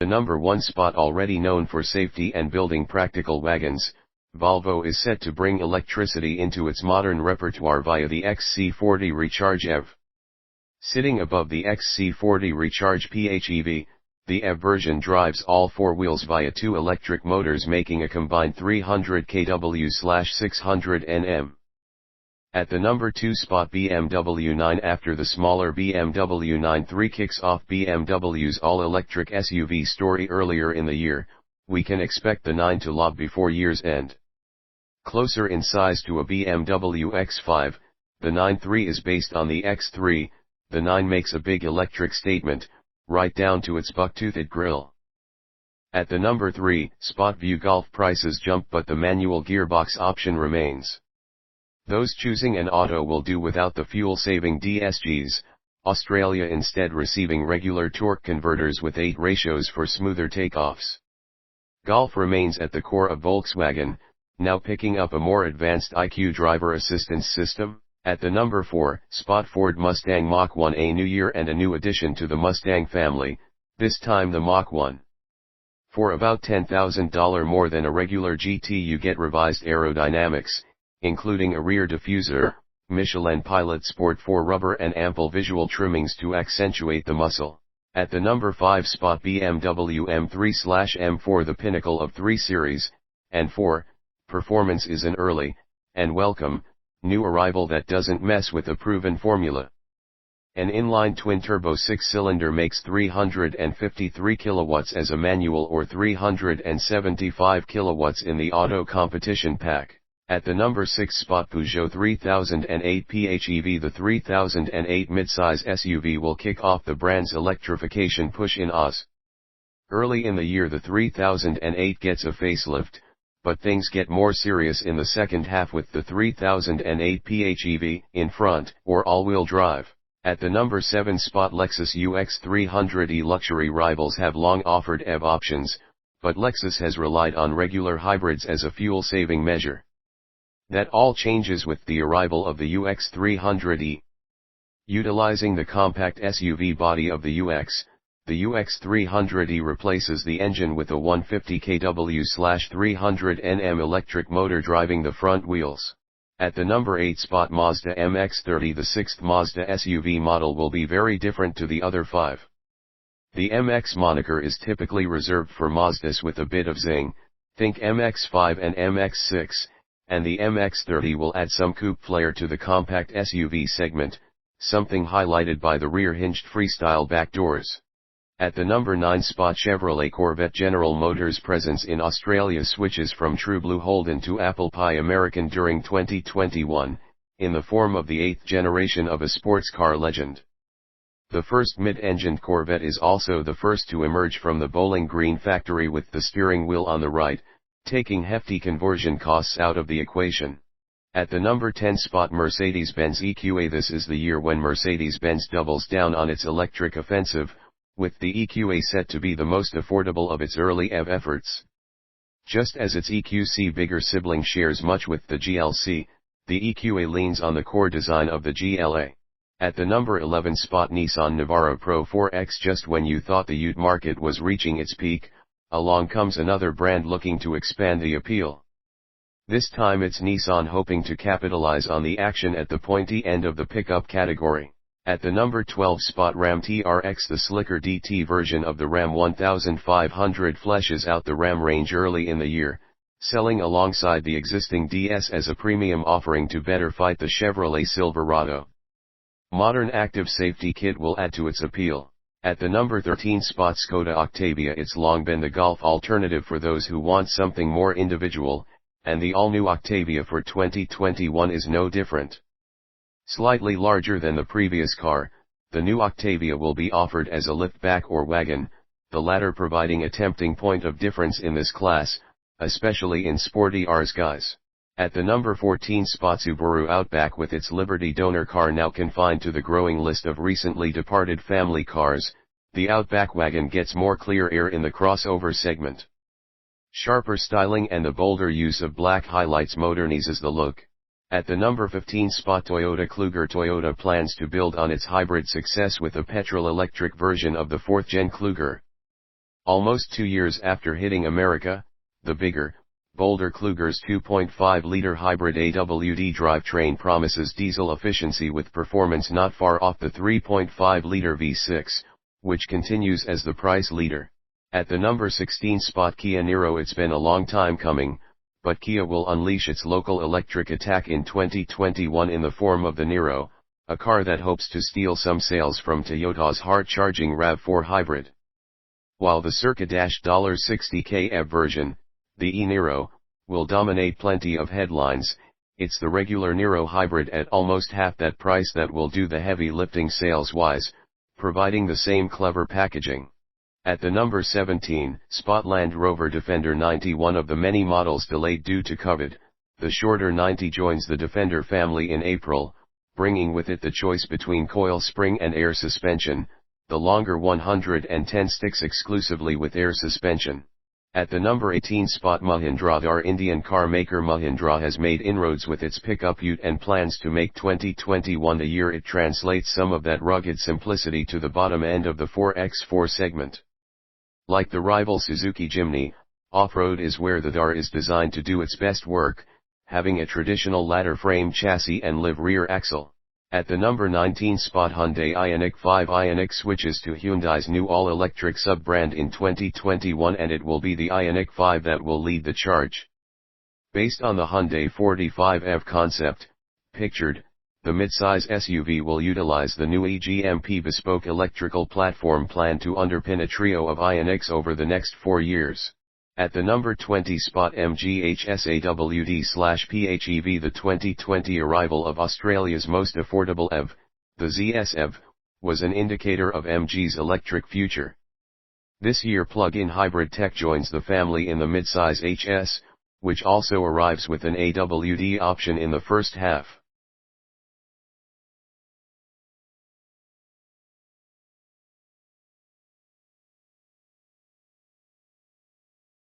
The number 1 spot, already known for safety and building practical wagons, Volvo is set to bring electricity into its modern repertoire via the XC40 Recharge EV. Sitting above the XC40 Recharge PHEV, the EV version drives all 4 wheels via 2 electric motors, making a combined 300 kW/600 Nm. At the number 2 spot, BMW 9. After the smaller BMW 9 kicks off BMW's all-electric SUV story earlier in the year, we can expect the 9 to lob before year's end. Closer in size to a BMW X5, the 9 is based on the X3. The 9 makes a big electric statement, right down to its buck-toothed grille. At the number 3 spot, View Golf prices jump, but the manual gearbox option remains. Those choosing an auto will do without the fuel-saving DSGs, Australia instead receiving regular torque converters with 8 ratios for smoother takeoffs. Golf remains at the core of Volkswagen, now picking up a more advanced IQ driver assistance system. At the number 4 spot, Ford Mustang Mach-1. A new year and a new addition to the Mustang family, this time the Mach-1. For about $10,000 more than a regular GT, you get revised aerodynamics, including a rear diffuser, Michelin Pilot Sport 4 rubber, and ample visual trimmings to accentuate the muscle. At the number 5 spot, BMW M3/M4, the pinnacle of 3 Series, and 4, performance is an early, and welcome, new arrival that doesn't mess with the proven formula. An inline twin-turbo 6-cylinder makes 353 kilowatts as a manual or 375 kilowatts in the auto competition pack. At the number 6 spot, Pujo 3008 PHEV. The 3008 midsize SUV will kick off the brand's electrification push in Oz. Early in the year, the 3008 gets a facelift, but things get more serious in the second half with the 3008 PHEV in front, or all-wheel drive. At the number 7 spot, Lexus Ux 300e. Luxury rivals have long offered EV options, but Lexus has relied on regular hybrids as a fuel-saving measure. That all changes with the arrival of the Ux 300e. Utilizing the compact SUV body of the Ux, the Ux 300e replaces the engine with a 150 kW/300 Nm electric motor driving the front wheels. At the number 8 spot, Mazda Mx-30. The 6th Mazda SUV model will be very different to the other 5. The MX moniker is typically reserved for Mazdas with a bit of zing, think MX-5 and MX-6, and the Mx-30 will add some coupe flair to the compact SUV segment, something highlighted by the rear-hinged freestyle back doors. At the number 9 spot, Chevrolet Corvette. General Motors' presence in Australia switches from true blue Holden to apple pie American during 2021, in the form of the 8th generation of a sports car legend. The first mid-engined Corvette is also the first to emerge from the Bowling Green factory with the steering wheel on the right, taking hefty conversion costs out of the equation. At the number 10 spot, Mercedes-Benz Eqa. This is the year when Mercedes-Benz doubles down on its electric offensive, with the Eqa set to be the most affordable of its early EV efforts. Just as its EQC bigger sibling shares much with the GLC, the Eqa leans on the core design of the GLA. At the number 11 spot, Nissan Navara Pro 4X. Just when you thought the ute market was reaching its peak, along comes another brand looking to expand the appeal. This time it's Nissan hoping to capitalize on the action at the pointy end of the pickup category. At the number 12 spot, Ram TRX. The slicker DT version of the Ram 1500 fleshes out the Ram range early in the year, selling alongside the existing DS as a premium offering to better fight the Chevrolet Silverado. Modern active safety kit will add to its appeal. At the number 13 spot, Skoda Octavia. It's long been the Golf alternative for those who want something more individual, and the all-new Octavia for 2021 is no different. Slightly larger than the previous car, the new Octavia will be offered as a liftback or wagon, the latter providing a tempting point of difference in this class, especially in sporty Rs guys. At the number 14 spot, Subaru Outback. With its Liberty donor car now confined to the growing list of recently departed family cars, the Outback wagon gets more clear air in the crossover segment. Sharper styling and the bolder use of black highlights modernizes the look. At the number 15 spot, Toyota Kluger. Toyota plans to build on its hybrid success with a petrol-electric version of the 4th-gen Kluger. Almost 2 years after hitting America, the bigger, bolder Kluger's 2.5-liter hybrid AWD drivetrain promises diesel efficiency with performance not far off the 3.5-liter V6, which continues as the price leader. At the number 16 spot, Kia Niro. It's been a long time coming, but Kia will unleash its local electric attack in 2021 in the form of the Niro, a car that hopes to steal some sales from Toyota's hard-charging RAV4 hybrid. While the circa $60K EV version, the e-Niro, will dominate plenty of headlines, it's the regular Niro hybrid at almost half that price that will do the heavy lifting sales-wise, providing the same clever packaging. At the number 17 spot, Land Rover Defender 90. One of the many models delayed due to COVID, the shorter 90 joins the Defender family in April, bringing with it the choice between coil spring and air suspension. The longer 110 sticks exclusively with air suspension. At the number 18 spot, Mahindra. Our Indian car maker Mahindra has made inroads with its pickup Ute and plans to make 2021 the year it translates some of that rugged simplicity to the bottom end of the 4x4 segment. Like the rival Suzuki Jimny, off-road is where the DAR is designed to do its best work, having a traditional ladder frame chassis and live rear axle. At the number 19 spot, Hyundai Ioniq 5. Ioniq switches to Hyundai's new all-electric sub-brand in 2021, and it will be the Ioniq 5 that will lead the charge. Based on the Hyundai 45 EV concept, pictured, the midsize SUV will utilize the new EGMP bespoke electrical platform planned to underpin a trio of Ioniqs over the next 4 years. At the number 20 spot, Mghs Awd/PHEV. The 2020 arrival of Australia's most affordable EV, the ZS EV, was an indicator of MG's electric future. This year plug-in hybrid tech joins the family in the midsize HS, which also arrives with an AWD option in the first half.